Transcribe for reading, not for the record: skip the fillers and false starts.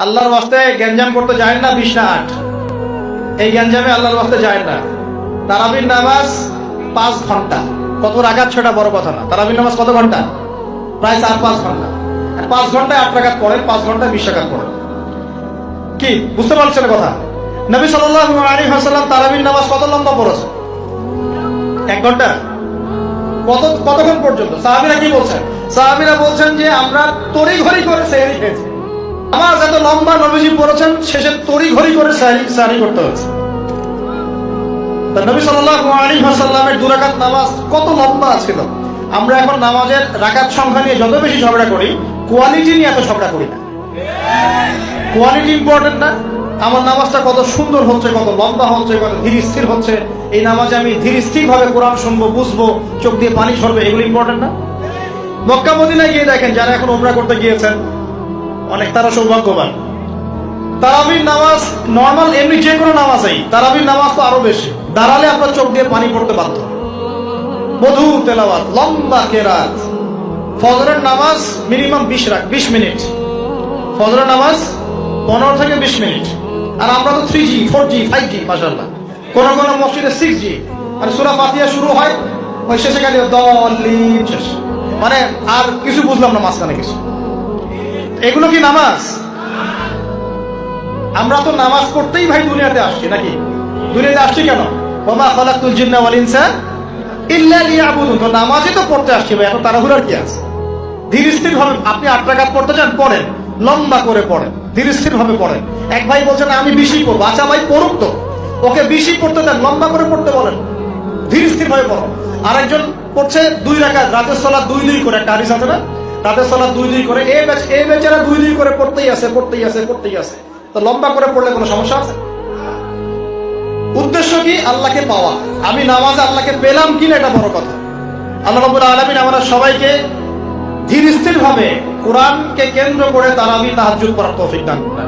আল্লাহর ওয়াস্তে গ্যাঞ্জাম করতে যায় না 20 না 8 এই গ্যাঞ্জামে আল্লাহর ওয়াস্তে যায় না। তারাবির নামাজ 5 ঘন্টা, কত রাকাত সেটা বড় কথা না। তারাবির নামাজ কত ঘন্টা? প্রায় 4-5 ঘন্টা। 5 ঘন্টায় 8 রাকাত পড়েন, 5 ঘন্টায় 20 রাকাত পড়েন। কি বুঝতে পারছেন কথা? নবী সাল্লাল্লাহু আলাইহি ওয়াসাল্লাম তারাবির নামাজ কত লম্বা পড়েছেন? 1 ঘন্টা। কতক্ষণ পর্যন্ত? সাহাবীরা কি বলছেন? সাহাবীরা বলছেন যে আমরা তড়িঘড়ি করে সেহরি খেয়েছি। নামাজ এত লম্বা নবীজি পড়েছেন, শেষে তড়িঘড়ি করে সাহরি করতে হয়েছে। নবী সাল্লাল্লাহু আলাইহি ওয়াসাল্লামের 2 রাকাত নামাজ কত লম্বা ছিল। আমরা এখন নামাজের রাকাত সংখ্যা নিয়ে যত বেশি ঝগড়া করি, কোয়ালিটি নিয়ে এত ঝগড়া করি না। কোয়ালিটি ইম্পর্টেন্ট না? আমার নামাজটা কত সুন্দর হচ্ছে, কত লম্বা হচ্ছে, কত ধীর স্থির হচ্ছে, এই নামাজে আমি ধীর স্থির ভাবে কোরআন শুনবো, বুঝবো, চোখ দিয়ে পানি ঝরবে, এগুলো ইম্পর্টেন্ট না? মক্কা মদিনায় গিয়ে দেখেন, যারা এখন উমরা করতে গিয়েছেন অনেক, তারা সৌভাগ্যবান। তারাবির নামাজ নর্মাল এমনি যে কোনো নামাজেই, তারাবির নামাজ তো আরো বেশি। দাঁড়ালে আপনার চোখ দিয়ে পানি পড়তে বাধ্য। মধুর তেলাওয়াত, লম্বা কেরাত। ফজরের নামাজ মিনিমাম 20 মিনিট। ফজরের নামাজ 15 থেকে 20 মিনিট। আর আমরা তো 3G 4G 5G মাশাআল্লাহ, কোন কোন মসজিদে 6G। আর সূরা ফাতিহা শুরু হয়, ওই শেষে গেলে দলিল শেষ, মানে আর কিছু বুঝলাম না মাঝখানে কিছু। এগুলো কি নামাজ? আমরা তো নামাজ পড়তেই ভাই দুনিয়াতে আসছি, নাকি? দুনিয়াতে আসছি কেন? ওমা খালাকতুল জিন্না ওয়াল ইনসা ইল্লা লিয়াবুদুন। তো নামাজই তো পড়তে আসছি ভাই, এত তাড়াহুড়ার কি আছে? ধীর স্থির ভাবে আপনি 8 রাকাত পড়তে চান, পড়েন, লম্বা করে পড়েন, ধীর স্থির ভাবে পড়েন। এক ভাই বলছেন আমি 20 পড়বো। আচ্ছা ভাই পড়ুক তো, ওকে 20 পড়তে দেন, লম্বা করে পড়তে বলেন, ধীর স্থির ভাবে পড়ো। আরেকজন পড়ছে 2 রাকাত, রাতের সালাত 2-2 করে, একটা হাদিস আছে না, রাতের সালাত 2-2 করে। এই বেচারা 2-2 করে পড়তেই আছে। তো লম্বা করে পড়লে কোনো সমস্যা আছে? উদ্দেশ্য কি? আল্লাহকে পাওয়া। আমি নামাজে আল্লাহকে পেলাম কিনা এটা বড় কথা। আল্লাহ রাব্বুল আলামিন আমরা সবাইকে ধীর স্থির ভাবে কোরআনকে কেন্দ্র করে তারাবি তাহাজ্জুদ পড়ার তৌফিক দান করেন।